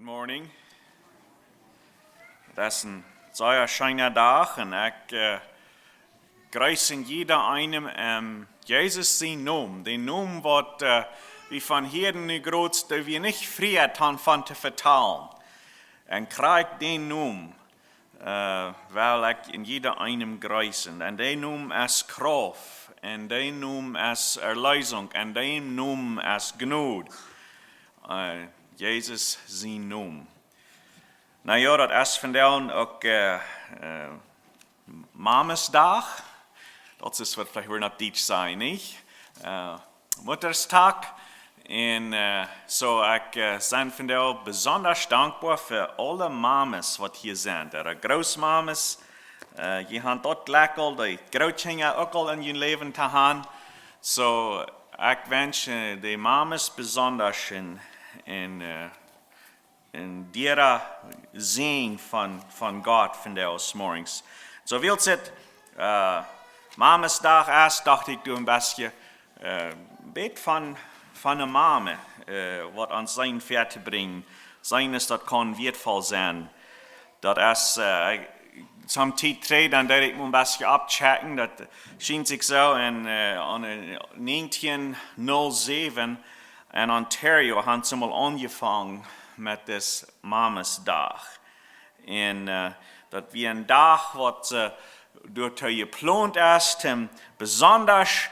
Good morning. Das ist ein sehr schöner Tag und ich grüße jeder einem Jesus sein Namen. Den Namen, was wir von hier in groß, der wir nicht früher von zu vertalen. Und krieg den Namen, weil ich in jeder einem grüße. Und den Namen ist Kraft, und den Namen ist Erlösung, und den Namen ist Gnade. Jesus zijn naam. Nou ja, dat is vandaag ook Mame's dag. Dat is wat vielleicht weer naar Duits zijn, niet? Mutterstag. En ik ben vandaag besonders dankbaar voor alle mames wat hier zijn. De grootmames, je hebt ook lekker, de grootjingen ook al in je leven te gaan. So, ik wens de mames besonders in der Sehen von Gott vandaag morgens. So wil het Mame's dag is, dacht ik doe een beetje beet van een mame, wat aan zijn ver te brengen. Zijn is dat kan waardevol zijn. Dat is some tijd terug, dan deed ik me een beetje abchecken. Dat schijnt zich zo in 1907 in Ontario hadden ze mal angefangen met this Mame's dag. En dat wie een dag wat door gepland is, besonders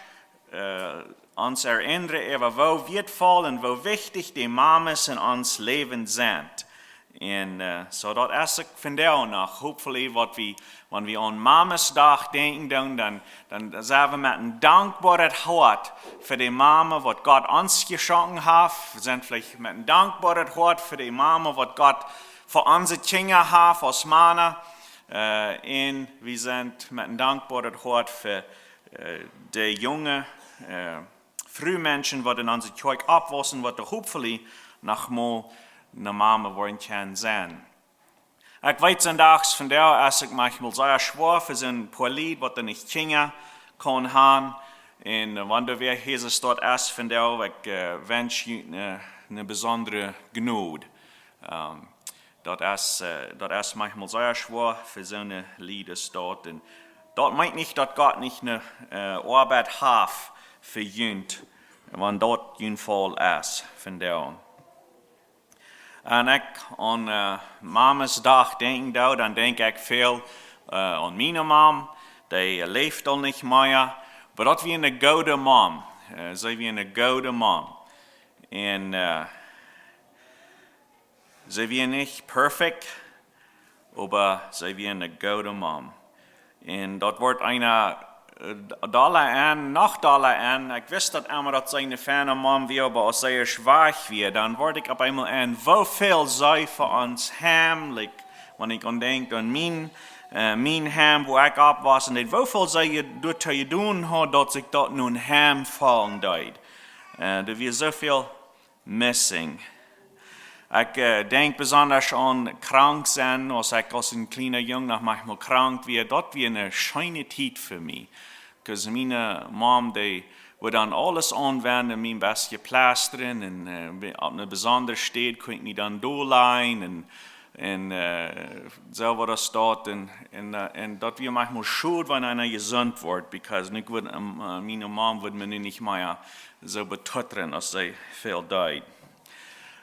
ons herinneren over hoe waardevol en hoe wichtig die Mames in ons leven zijn. En so dat is ik vandaag nog. Hopefully wat we, wanneer we aan Mame's dag denken, dan zijn we met een dankbaarheid hart voor die Mame wat God ons geschonken heeft. We zijn vielleicht met een dankbaarheid hart voor die Mame wat God voor onze kinderen heeft als mannen. En we zijn met een dankbaarheid hart voor de jonge vrouwmensen wat in onze kerk opwassen, wat er hopefully nog maar een mame worden kan zijn. Ik weet zondags vandaag als ik manchmal zeer schwer voor zo'n paar lied wat er niet kinderen kan gaan. En wanneer weer Jezus dort is vandaag, ik wens je een bijzondere genade. Dat is manchmal zeer schwer voor zo'n lied dort. En dat meint niet dat God niet een arbeid heeft voor junt, want dat jun vol is vandaag. En ik aan Mame's dag denk, dan denk ik veel aan mijn mom. Die leeft al niet meer. Maar dat wie een goede mom. Zij wie een goede mom. En zij wie niet perfect, maar zij wie een goede mom. En dat wordt een dollar aan. Ik wist dat immer dat zijn fijne mom weer, maar als zij zwaar weer, dan word ik op eenmaal aan hoeveel zij voor ons hem, like, wanneer ik aan denk aan mijn hem, waar ik op was, en hoeveel zij door te doen had, dat ik dat nu hem vallen deed. Er was zoveel missing. Ik denk besonders aan krank zijn, als ik als een kleine jongen nog manchmal krank weer, dat was een schöne tijd voor mij. Because mijn mom, die would dan alles aanwenden, mijn bestje plasteren, en op een bijzondere stad kon ik me dan doorleiden, en zo wat dat staat, en dat we manchmal schuld, wanneer einer gezond wordt, because mijn mom would me nu niet meer zo betutteren, als zij veel deed.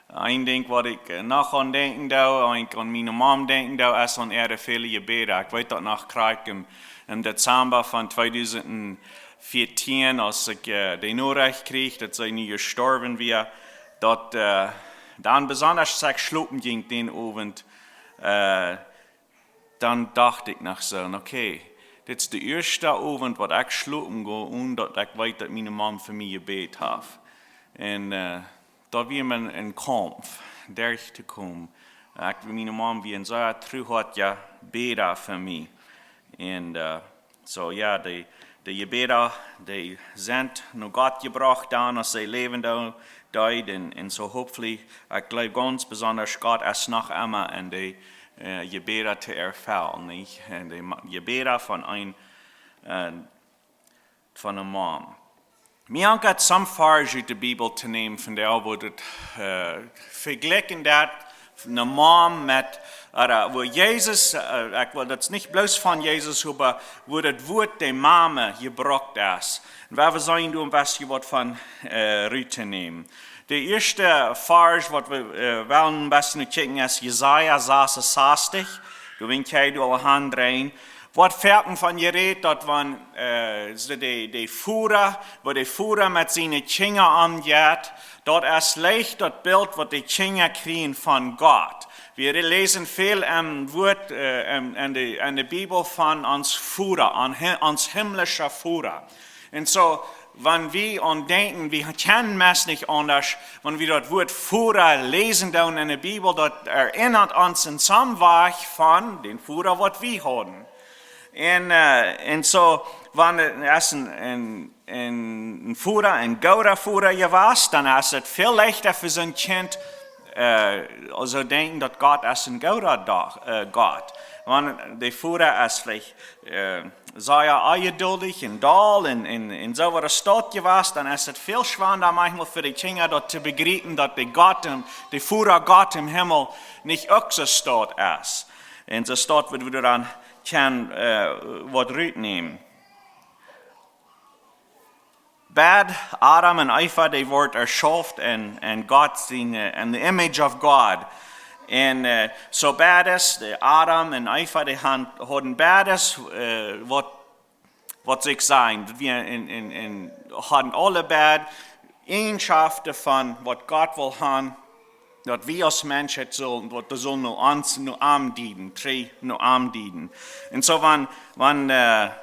Een ding wat ik nog aan denken doe, ik aan mijn mom denken doe, is aan eerder vele gebeden. Ik weet dat nog krijg in Dezember van 2014, als ik de Nachricht kreeg dat zij nu gestorven weer, dat dan besonders als ik slopen ging den Abend, dan dacht ik nog zo, oké, dit is de eerste avond wat ik slopen ga, omdat ik weet dat mijn mom voor mij gebed heeft. En dat wie men een kamp, daar te komen. Mijn mom wie een zeer terug had, ja, beden voor mij. En de gebeden, die zijn naar God gebracht dan, als zij leven deed. En so hopefully, ik geloof ganz besonders, God is nog immer en de gebeden te ervullen, niet? En de gebeden van een mom. Mir hat some farge uit de Bibel te nemen vandaag, wordt het vergelijken dat eine Mom met, wo Jesus, ich will das nicht bloß von Jesus, aber wo das Wort der Mame gebraucht ist. Und wir sollen du ein bisschen was von Rüte nehmen. Der erste Vers, was wir wollen ein bisschen checken, ist Jesaja 66. Du willst du alle Hand drehen. Wat verken van je reed, dat van de Führer, wo der Führer mit seinen Kinder angeht, dort ist leicht das Bild, was die Kinder kriegen von Gott. Wir lesen viel im Wort, in der Bibel von uns Führer, uns himmlischer Führer. Und so, wenn wir denken, wir kennen es nicht anders, wenn wir das Wort Führer lesen dann in der Bibel, das erinnert uns in some Weg von den Führer, was wir haben. Und so, wenn es ein Führer, ein guter Führer gewesen, dann ist es viel leichter für so ein Kind, also denken, dass Gott ist ein guter Gott. Wenn der Führer ist vielleicht sehr ungeduldig und doll in so einer Stadt gewesen, dann ist es viel schwerer manchmal für die Kinder, dort zu begreifen, dass der Führer Gott im Himmel nicht auch so Stadt ist. In so Stadt wird wir dann kan wat uitnemen. Bad Adam en Eva, die wordt erschaft en God zien, in the image of God. En so bad is, Adam en Eva, die hadden bad is, wat zich zijn. We hadden alle bad eigenschaften van wat God wil hebben. Dat wir als Menschen sollen, dat de zon uns nur aandienen, drei nur aandienen. Und so, wenn der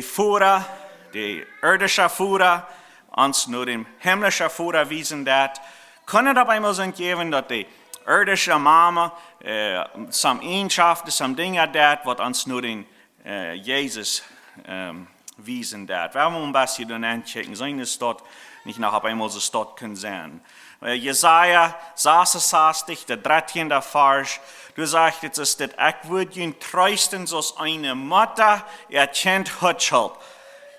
Führer, der irdische Führer, uns nur dem himmlischen Führer wiesen dat, kann es dabei mal so geben, dass die irdische Mama, some Eigenschaften, some Dinge dat, was uns nur den Jesus wiesen dat. Wir wollen ein bisschen dann anchecken, so eine Stadt nicht nach einmal so Stadt können sein. Jesaja 66, der 13. Vers, du sagst jetzt, dass ich würde ihn trösten, so eine Mutter erkennt Hutschelt.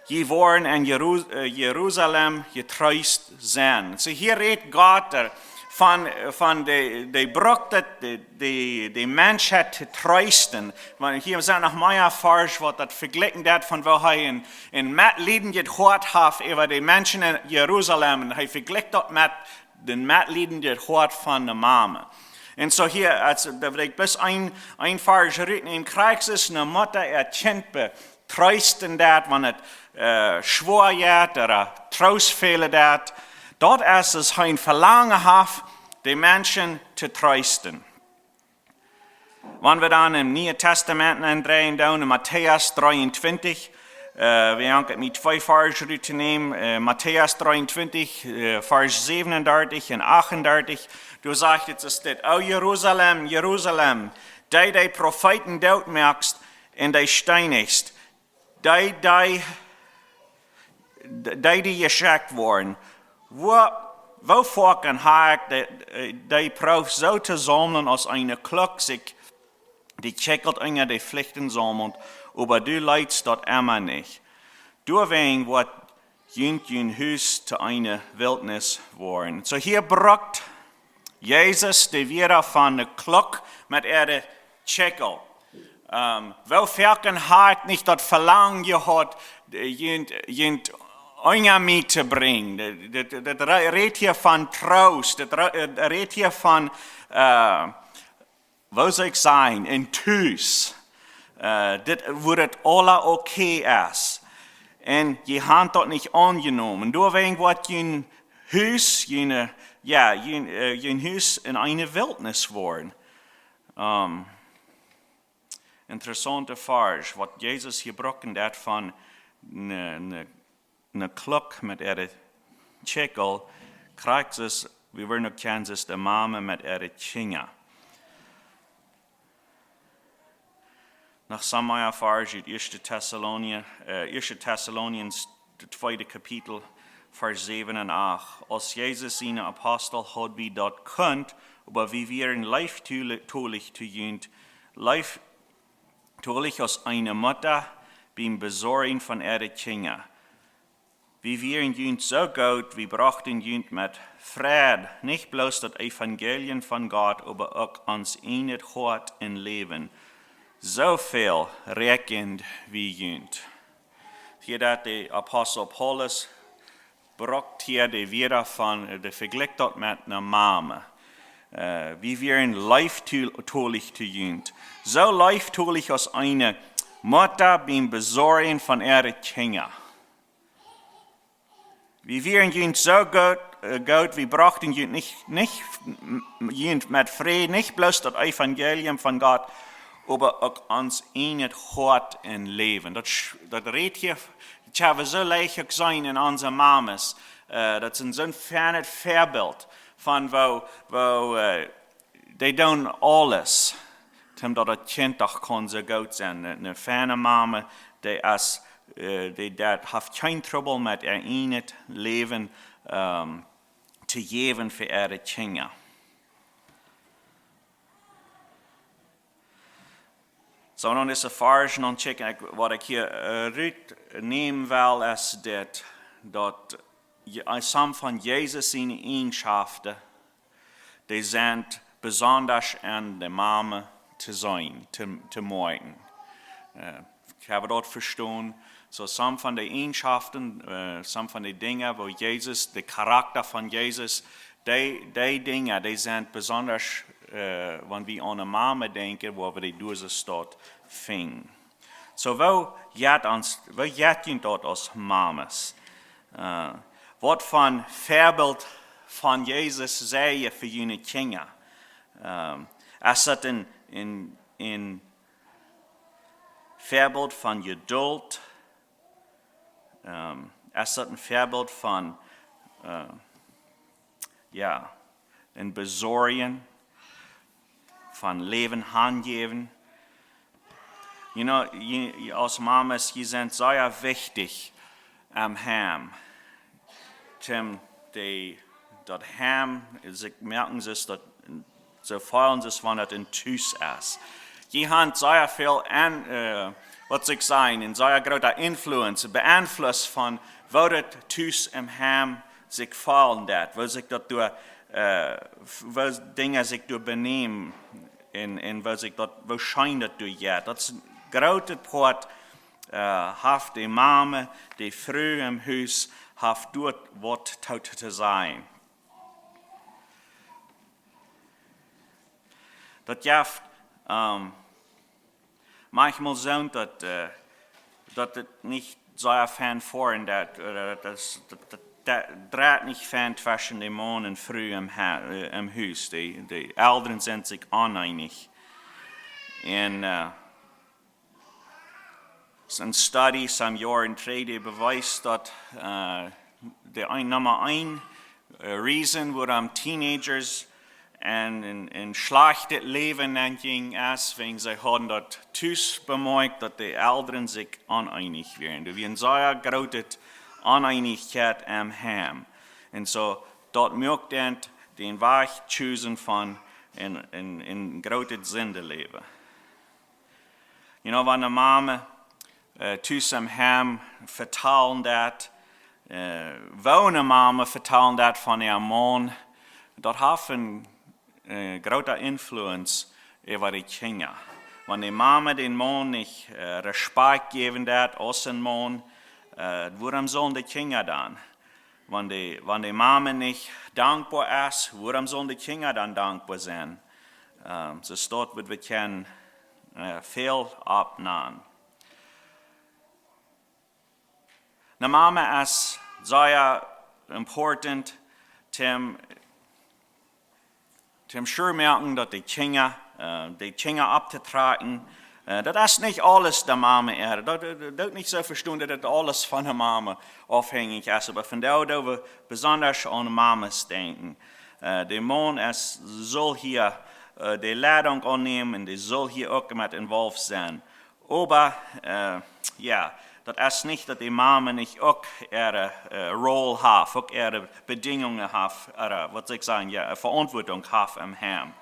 Je worden in Jerusalem getröst sein. So hier redet Gott von der Brücke, die Menschheit zu trösten. Hier sind noch mehr Vers, was das verglichen wird, von wo er in Mitleiden gehört hat über die Menschen in Jerusalem. Und er vergleicht das mit den Mitleiden gehört von der Mame. Und so hier, da will ich bloß ein Vers reden, im Krieg ist eine Mutter erkennt trösten dat, wenn es schwor wird oder Trostfehler dat. Dort ist es ein Verlangen hat, die Menschen zu trösten. Wenn wir dann im Neuen Testament andrehen, in Matthäus 23, wir haben mit 2 Verse zu nehmen, Matthäus 23, Vers 37 und 38, du sagst jetzt, es steht, O Jerusalem, Jerusalem, die Propheten dort merkst und die steinigst, die geschickt wurden, wo vorken haak die Prof so zu sammeln als eine Klok sich, die checkelt unter die Pflichten sammelt, aber du leidst dort immer nicht. Du wegen wat jün Hus zu einer Wildnis worden. So hier braucht Jesus die wieder von der Klok mit ihrer Checkel. Wo vorken haak nicht das Verlangen gehabt, jün Euer zu bringen. Das redet hier von Trost, das redet hier von, wo soll ich sein, in Tüß. Das, wo das alle okay ist. Und die haben das nicht angenommen. Nur wegen was ein Haus, ein Haus in eine Wildnis worden. Interessante Vers, was Jesus gebrochen hat von eine Klok mit ihrer Checkel, kriegt es, wie wir noch kennen, es der Mame mit ihrer Kinder. Nach Samaya Vers, 1. Thessalonians, 2. Kapitel, Vers 7 und 8. Als Jesus seine Apostel hat wie dort könnt, aber wie wir in live tulich zu jünd, live tulich aus einer Mutter beim Besorgen von ihrer Kinder. wie wir in Jünd so gut, wie brachten Jünd mit Fried, nicht bloß das Evangelium von Gott, aber auch ans einet Hort in Leben. So viel reckend wie Jünd. Hier dat der Apostel Paulus braucht hier die wieder von, der vergleicht dort mit einer Mame. Wie wir in leiftulich zu Jünd. So leiftulich als eine Mutter beim Besorgen von ihren Kindern. Wie wir in Jünd so gut, wir brauchten Jünd nicht Jünd mit Frieden, nicht bloß das Evangelium von Gott, aber auch uns einet Hort in Leben. Das redet hier, ich habe so leicht gesehen in unseren Mames, das ist so ein fernes Vorbild von wo die tun alles, damit das Kind auch kann so gut sein. Eine ferne Mama, die hat kein Trouble mit ihr einet Leben zu geben für ihre Kinder. So, nun ist erfahren und checken, was ich hier nehmen will, ist, dass some von Jesus seine Eigenschaften, die sind besonders an der Mame zu sein, zu morgen. Ich habe dort verstanden, so some von den Eigenschaften, some von den Dingen, wo Jesus, der Charakter von Jesus, die Dinge, die sind besonders, wenn wir an eine Mame denken, wo wir die Durst dort finden. So, wo jet ihn dort als Mames? Was von Vorbild von Jesus sehe für jene Kinder? Es hat ein Vorbild von Geduld. Es hat ein Vorbild von ein Besorgen, von Leben hingeben. You know, als Mamas, die sind sehr wichtig am Heim. Das Heim, sie merken sich, dass sie freuen sich, wenn das ein Tüß ist. Die haben sehr viel, was ich sagen, in sehr großer Influence, beeinflusst von, wo das Tüß im Heim sich fallen hat, wo sich das durch, wo Dinge sich durch benehmen, und wo scheint das durch jetzt. Das große Part hat die Mame, die früh im Haus, hat dort was tot zu sein. Das jaft manchmal so, dass das nicht so ein Fan vor, das dreht nicht Fan zwischen dem Mann und früh im Haus. Die Eltern sind sich uneinig. Und ein Studie, some Jahr in Trade beweist, dass der Nummer 1 Reason, warum Teenagers ein schlechtes Leben ging, ist, wenn sie haben das Tüß bemerkt, dass die Eltern sich uneinig werden. Wir haben sehr große Uneinigkeit am Heim. Und so, dort mögt ihr den Weg chosen von in großes Sündeleben. You know, wenn eine Mama Tüß am Heim vertellen dat, wo eine Mama vertellen dat von ihrem Mann, das hat eine große Influence über die Kinder. Wenn die Mama den Mann nicht Respekt geben dat, als ein Mann, warum sollen die Kinder dann? Wenn die Mama nicht dankbar ist, warum sollen die Kinder dann dankbar sein? So dort wird wir können viel abnehmen. Eine Mama ist sehr important, zum sure merken, dass die Kinder abzutragen. Das ist nicht alles der Mama. Das ist nicht so verstanden, dass alles von der Mama abhängig ist. Aber von da wir besonders an Mamas denken. Der Mann soll hier die Leitung annehmen und der soll hier auch mit involviert sein. Aber das ist nicht, dass die Mama nicht auch ihre Rolle hat, auch ihre Bedingungen hat, was soll ich sagen, Verantwortung hat im Heim.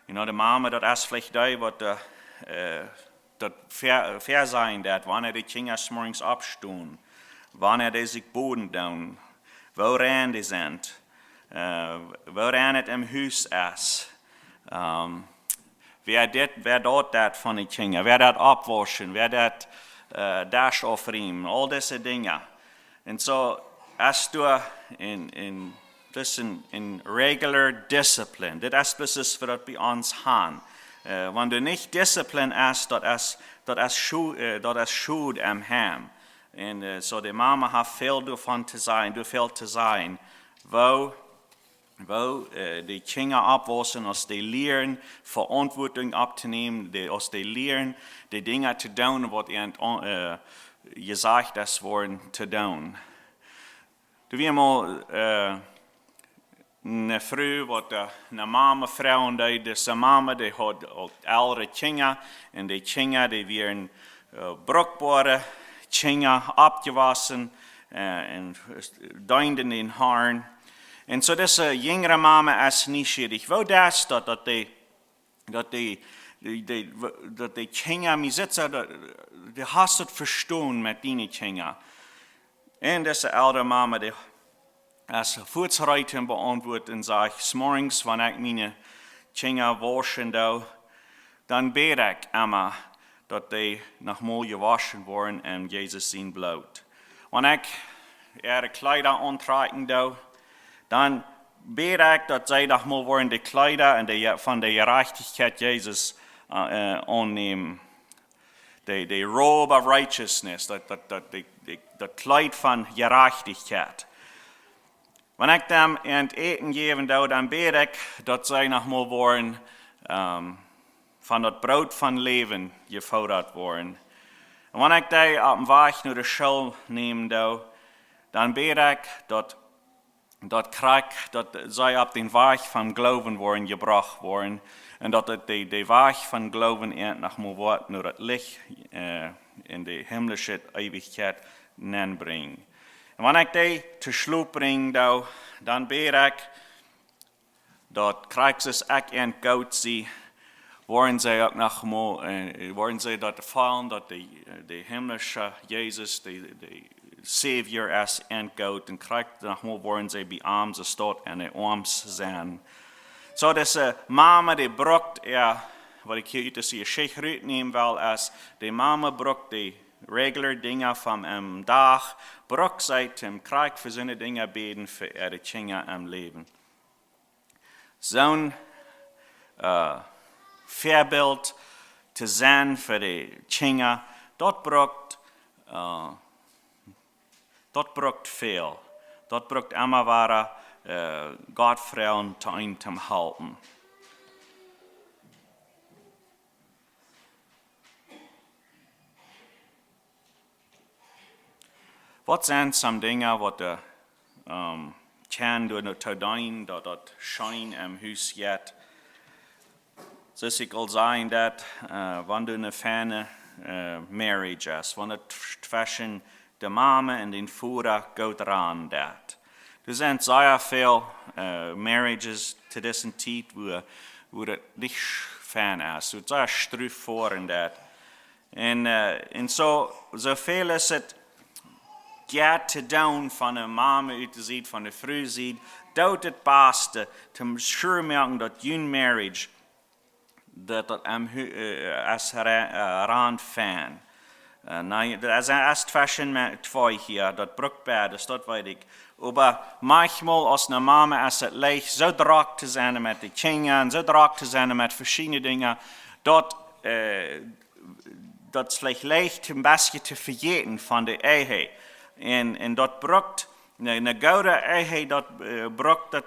Die Mama, das ist vielleicht das fair sein, dat wanneer die Kinder morgens opstaan, wanneer die zich boden doen, waaraan die zijn, waaraan het im huis is. Wer dort dat van die Kinder, wer dat opwaschen, wer dat dash aufriemen, all diese Dinge. Und so, als du in regular discipline, das ist das, was wir bei uns haben. Wenn du nicht Disziplin hast, das ist Schuld am Heim. Und so die Mama hat viel davon zu sein, wo die Kinder abwaschen, als die lernen, Verantwortung abzunehmen, als die lernen, die Dinge zu tun, was ihnen gesagt ist worden zu tun. Du wirst mal eine Frau, eine Mama, Frau, und diese Mama, die hat ältere Kinder, und die Kinder, die werden brauchbare Kinder abgewaschen, und deunt in den Haaren. Und so diese jüngere Mama ist neugierig. Wo das, dass die Kinder, mir sitzen, die hast du verstanden mit deinen Kindern. Und diese ältere Mama, die als Vorzeiten beantwortet und sagt, morgens, wenn ich meine Kinder waschen, dann bete ich immer, dass die nochmal gewaschen worden und Jesus sein Blut. Wenn ich ihre Kleider antreten, dann bete ich, dass sie nochmal worden die Kleider und von der Gerechtigkeit Jesus annehmen. Die Robe of Righteousness, das Kleid von Gerechtigkeit. Wenn ich dem Eten geben, dann bete ich, dass sie nochmal worden von das Brot von Leben gefordert worden. Und wenn ich die auf dem Weg nach der Schule nehme, dann bete ich, dass sie auf den Weg von Glauben worden gebracht worden und dass die Weg von Glauben nochmal wird, nur das Licht in die himmlische Ewigkeit bringen. Und wenn ich die zu Schluss bringe, dann bete ich, dass Christus auch entgeht sie, wollen sie auch nochmal, wollen sie dort fallen, dass die himmlische Jesus, der Savior ist entgeht, und Christus nochmal wollen sie bei arms dort in den Arms sein. So, diese Mama, die braucht was ich hier aus der Geschichte nehmen will, ist, die Mama braucht die regular Dinge vom Tag, braucht sie zum Krieg für seine Dinge beten für ihre Kinder im Leben. So ein Vorbild zu sein für die Kinder, dort braucht viel. Dort braucht immer wahre Gottfrauen zum Halten. Was sind some Dinge, was du kann durch zu tun, dass das Schein im Haus geht? So ich will sagen, dass wenn du eine ferne Marriage hast, wenn es zwischen der Mama und den Vater geht ran, dat. Du sind sehr viele Marriages zu dieser Zeit, wo das nicht fern ist. Es ist sehr struf vor in dat. Und so viel ist es, geht zu tun von der Mama sieht, von der Frau sieht, dort das Beste, zum Schürmerken, dass jung Marriage, dass das als Rand fan. Das ist zwischen zwei hier, das bruchbar, das dort weiß ich. Aber manchmal als eine Mama ist es leicht, so drauf zu sein mit den Kindern, so drauf zu sein mit verschiedenen Dingen, dort das vielleicht leicht ein bisschen zu vergessen von der Ehe. Und dort braucht eine gute Ehe, dort braucht dass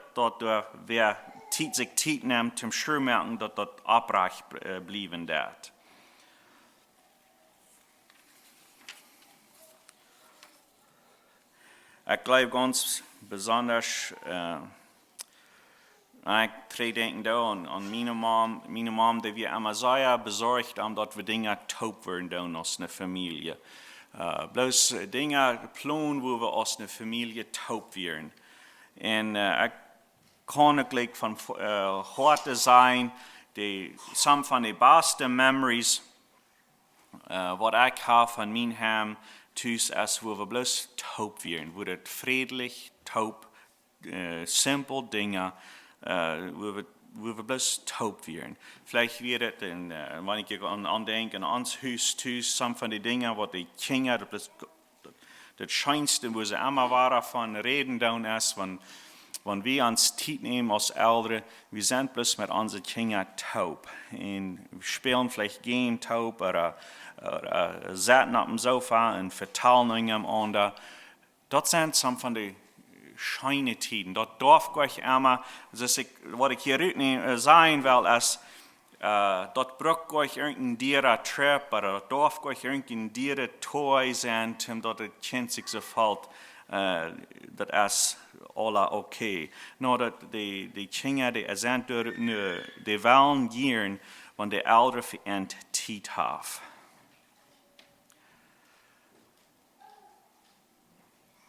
wer sich Zeit nimmt zum Schürmerken, dass das abreich bleiben wird. Ich glaube ganz besonders, ich denke da an meine Mom, die wir immer sehr besorgt haben, dass wir Dinge taub werden aus einer Familie. Bloß Dinge planen, wo wir aus einer Familie taub werden. Und ich kann gleich von heute sein, some von den besten Memories, wat ik heb van mijn hem thuis is, wo we bloß taub werden, wo het friedlich, taub, simpel Dinge, wo wir bloß taub werden. Vielleicht wird es, wenn ich andenke, an ons Haus thuis, some von den Dingen, was die Kinder, das Scheinste, wo sie immer waren, von reden down ist, wenn wir uns Zeit nehmen als Ältere, wir sind bloß mit unseren Kindern taub. Und wir spielen vielleicht Game taub oder sitzen auf dem Sofa und vertellen einander. Das sind some von den scheine Tiden. Dat darf ich immer, was ich hier sagen will, ist, dat braucht euch irgendein Dier Trip, oder dat darf euch irgendein Dier Toy sein, dat das Kind sich so fällt, das ist alles okay. Nur dass die Kinder, die sind die wollen gehen, wenn die Eltern für ihn Zeit haben.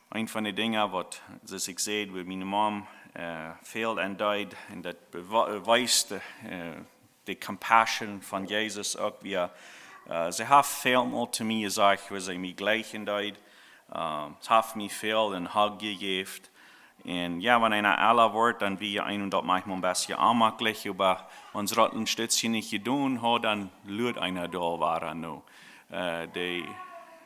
Een van de dingen wat, zoals ik zei, waar mijn mom veel aan deed, en dat bewijst de compassion van Jezus ook weer. Ze heeft veel meer te mij gezegd, waar ze mij gleich aan deed. Ze heeft mij veel een hug gegeven. En ja, wenn einer aller wordt, dann wie einen dat manchmal ein bisschen anmacklich, aber wenn es das ein Stützchen nicht getan hat, dann lügt einer da war noch. Die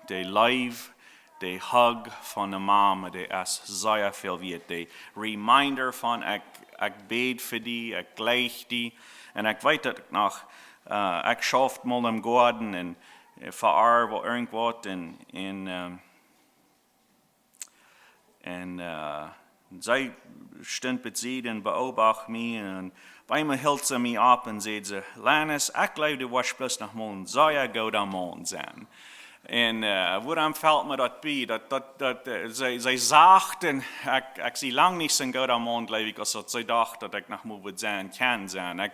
Live, de hug van de Mame, die is zeer veel wert. De reminder van, ik bid voor die, ik gleich die. En ik weet dat ik nog, ik schaft mal im Garten en voor wat irgendwas en zij stond met sie en beobacht mij en bij me hield ze mij op en zei ze, Lanus, ik geloof de was plus nog mal een zeer goede man zijn. En waarom valt me dat bij? Dat zij zachten, ik zie lang niet zo'n goede man, geloof ik, als dat zij dacht dat ik nog moet zijn, kan zijn.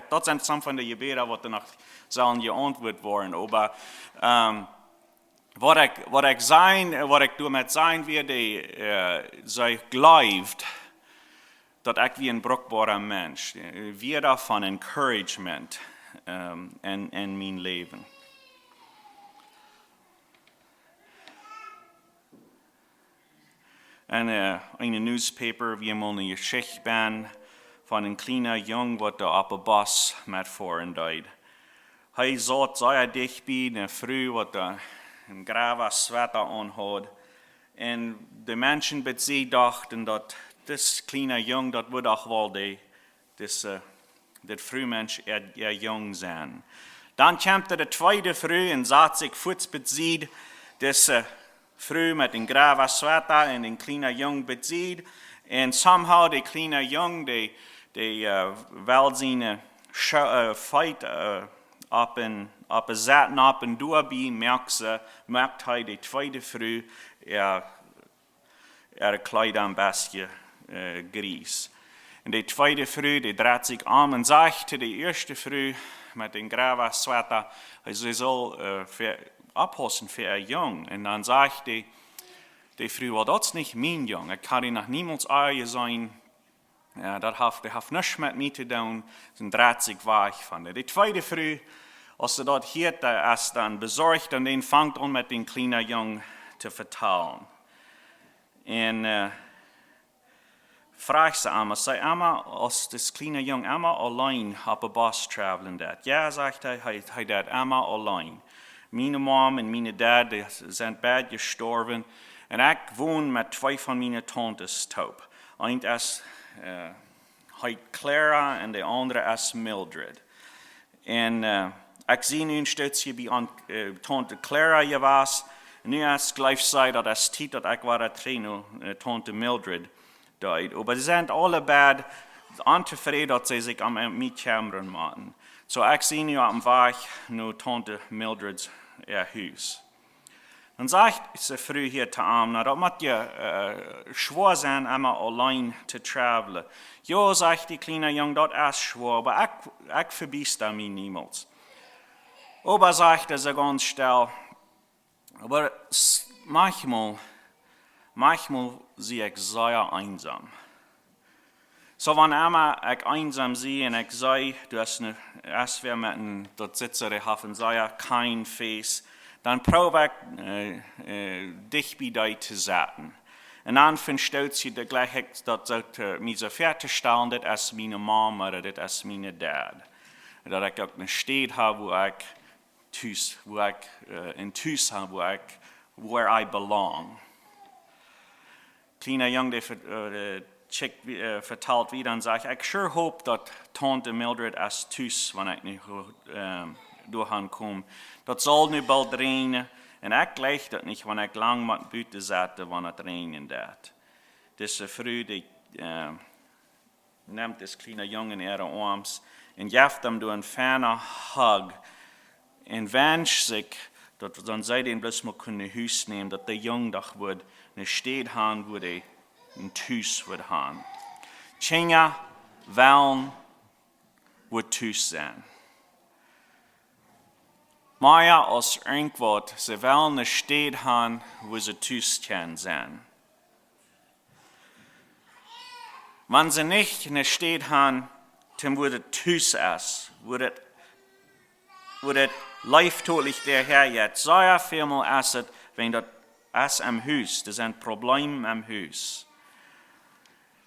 Dat zijn some van de gebeden wat er nog zullen geantwoord worden. Maar wat ik doe met zijn weer, zij gelooft dat ik wie een bruikbare mens, weer van encouragement in mijn leven. En een newspaper, wie eenmaal een geschicht ben van een kleine jong wat er op een bus met voren deed. Hij zat zeer dichtbij een vrouw wat er een grave sweater aan had. En de mensen bij zij dachten dat dit kleine jong, dat moet ook wel dit vrouwmens jong zijn. Dan kwam de tweede vrouw en zat zich voets bij zij, deze vrouw met een grave sweater en een kleine jong bezit. En somehow de kleine jong, die wil zijn feit op een zetten op een doorbij, merkt hij de tweede vrouw kleed een beetje grijs. En de tweede vrouw die draait zich om en zegt de eerste vrouw met een grave sweater, hij zal oppassen für ein Jung. Und dann sagt die Frau, das ist nicht mein Jung. Ich kann nach niemands Eier sein. Ja, das hat nichts mit mir zu tun. Dann dreht sich weg von der. Die zweite Frau, als sie dort hier ist, dann besorgt und den fängt an mit dem kleinen Jungen zu vertellen. Und fragt sie einmal, sei einmal, als das kleine Jung einmal allein auf der Bus traveln dat. Ja, sagt er dat einmal allein. Meine Mom und meine Dad sind beide gestorben. Und ich wohne mit zwei von meinen Tantes taub. Eine ist Clara und die andere ist Mildred. Und ich sehe nun stets hier bei Tante Clara gewesen. Nu ist gleichzeitig das Zeit, dass ich war Tante Mildred died. Aber sie sind alle beide unzufrieden, dass sie sich am Mietkammern machen. So ich sehe nu am Weg nur Tante Mildreds Haus. Dann sagt sie früh hier zu ihm, na, das muss ja schwer sein, immer allein zu travelen. Ja, sagt die kleine Junge, das ist schwer, aber ich verbiss das mich niemals. Aber sagt sie ganz still, aber manchmal sehe ich sehr einsam. So wann immer ich einsam sehe und ich sei, du hast wer mit dort sitzere Hafen sei, kein Face, dann probe ich dich bei dir zu sagen. Und dann stellt sie dir gleich, dass mir so fertigstellen, das ist meine Mama oder das ist meine Dad. Dass ich auch eine Stadt habe, wo ich in Tüß habe, where I belong. Kleiner Junge, der vertelt wieder und sagt, ich sure hoffe, dass Tante Mildred als Tüß, wenn ich nicht durchkomme, das soll nicht bald regnen. Und ich gleich das nicht, wenn ich lang mit Büte sagte, wenn es regnen wird. Diese Früh, die nimmt das kleine Junge in ihre Arms und gibt ihm einen fernen Hug und wünscht sich, dass dann sie den bloß mal können Haus nehmen, dass der Junge doch wird eine Stadt haben, wo der ein Haus wird haben. Kinder wollen, wo Haus sein. Mehr als irgendwas, sie wollen eine Stadt haben, wo sie Haus können sein. Wenn sie nicht eine Stadt haben, dann wo das Haus ist, wo das leiftotlich der Herr jetzt, so ja vielmal ist es, wenn das ist am Haus, das ist ein Problem am Haus.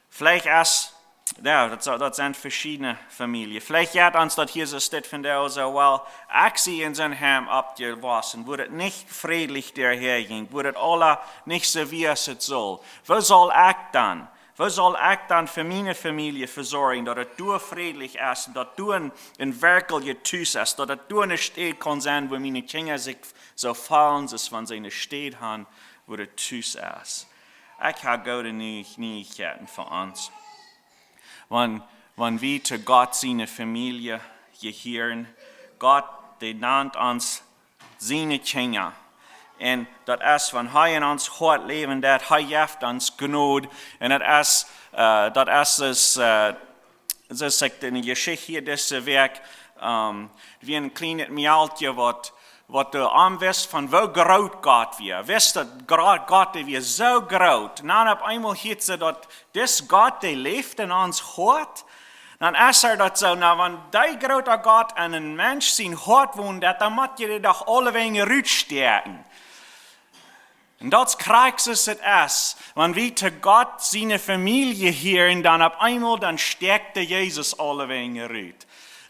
Vielleicht ist, ja, das sind verschiedene Familien. Vielleicht hat uns das hier so steht von der so, well, ich sehe in seinem Heim abgewaschen, wo das nicht friedlich daherging, wo das alle nicht so wie es soll. Wo soll ich dann? Wo soll ich dann für meine Familie versorgen, dass du friedlich ist, dass du ein wirklicher Tüß ist, dass du eine Stadt kann sein, wo meine Kinder sich so fallen, dass wenn sie eine Stadt haben, wo der Tüß ist. Ich habe gute Neuigkeiten für uns. Wenn wir zu Gott seine Familie gehören, Gott, der nennt uns seine Kinder. Und das ist, wenn er in uns hart leben, das gibt uns Gnade. Und das sagt in der Geschichte hier, das Werk, wie ein kleines Mädchen, was du anwisst, von wo groß Gott wir. Wisst du, Gott, der wir so groß. Dann auf einmal hört sie, dass das Gott, der lebt in uns hart. Dann ist das so, na, wenn der große Gott an einen Mensch sein hart wohnt, dann muss ihr doch alle wegen rückstärken. Und das Kraxes ist, wenn wir zu Gott seine Familie hören, dann auf einmal, dann stärkt Jesus alle wegen rüt.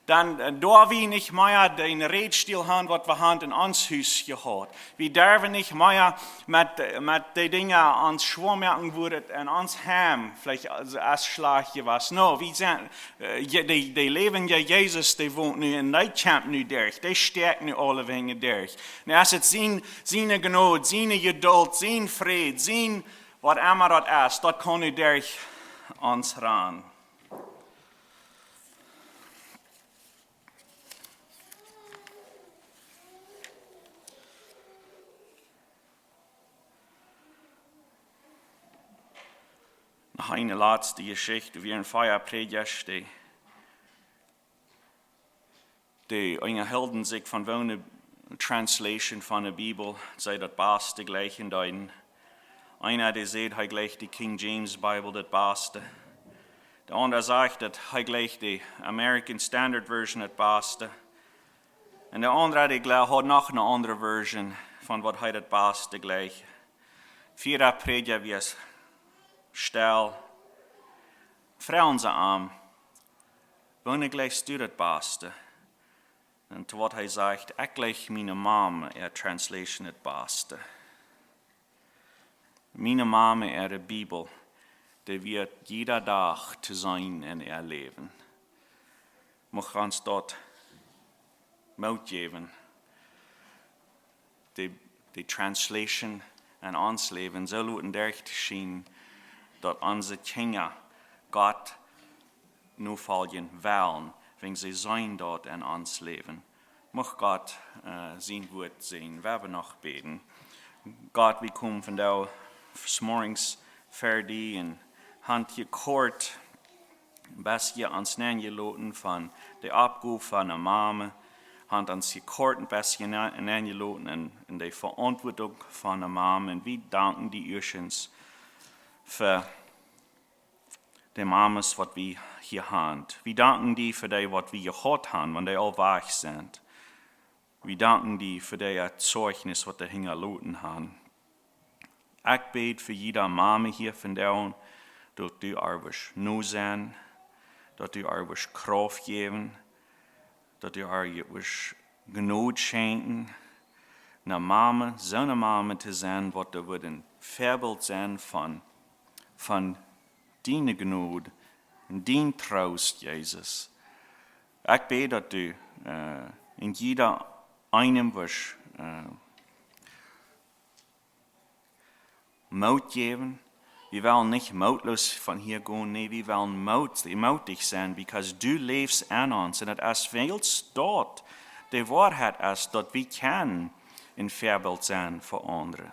Dann da wir nicht mehr den Redstil haben, was wir haben in uns Haus gehabt. Wir dürfen nicht mehr mit den Dingen ans Schwurmerken wurde in uns Heim, vielleicht als Schlag was. No, wir sind, die leben ja Jesus, die wohnt nu und die kämpfen nu durch, die stärken nu alle Wege durch. Und es ist seine Gnade, seine Geduld, sein Frieden, sein, was immer das ist, das kann nu durch uns ran. Noch eine letzte Geschichte, wie ein Feierpredigt, die unterhalten sich von einer Translation von der Bibel, sei das Beste gleich in deinen. Einer, der sagt, er gleich die King James Bible, das Beste. Der andere sagt, er gleich die American Standard Version, das Beste. Und der andere, der hat noch eine andere Version von was er das Beste gleich. Vierer Predigt, wie es Stell, Frauen sie an, wenn ich gleich du das Beste. Und was er sagt, ich gleich meine Mame, Translation das Beste. Meine Mame, die Bibel, die wird jeder Tag zu sein in ihr Leben. Mocht uns dort Mut geben, die Translation in uns Leben so lauten durchzuschien, dass unsere Kinder Gott nur folgen wollen, wenn sie sein dort in uns leben. Möchte Gott sein Wort sehen. Wir werden noch beten. Gott, wir kommen von da morgens fertig und Hand gekort, was wir uns nennen loten von der Opgoow von der Mame, Hand uns gekort und was wir nennen loten in der Verantwortung von der Mame. Und wir danken die Urschens für de Mames, wat wir hier haben. Wir danken dir für die, was wir gehört haben, wenn die all weich sind. Wir danken dir für die Zeugnis, was die hinterlassen haben. Ich bete für jede Mame hier von der, dass du arbeisch nu sein, dass du arbeisch Kraft geben, dass du arbeisch Gnade schenken, eine Mame, so eine Mame zu sein, was da wird ein Vorbild sein von deine Gnade und dein Trost, Jesus. Ich bete, dass du in jeder einem wirst Mut geben. Wir wollen nicht mutlos von hier gehen, nee, wir wollen mutig sein, because du lebst an uns. Und es fehlt dort die Wahrheit ist, dass wir können ein Vorbild sein für andere.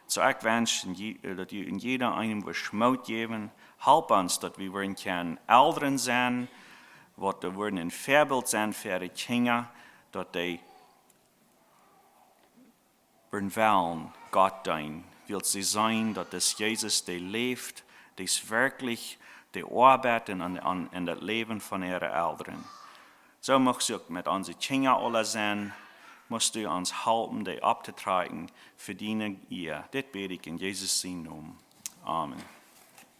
So ich wünsche, dass du in jeder einem Mut geben, help uns, dass wir können Eltern sein, dass wir ein Vorbild sein für die Kinder, dass die wollen Gott dienen. Will sie sein, dass das Jesus, der lebt, das wirklich die Arbeit in das Leben von ihren Eltern. So muss ich mit unseren Kindern alle sein, musst du uns helfen, die abzutragen für deine Ehe. Das bete ich in Jesus' Namen. Amen.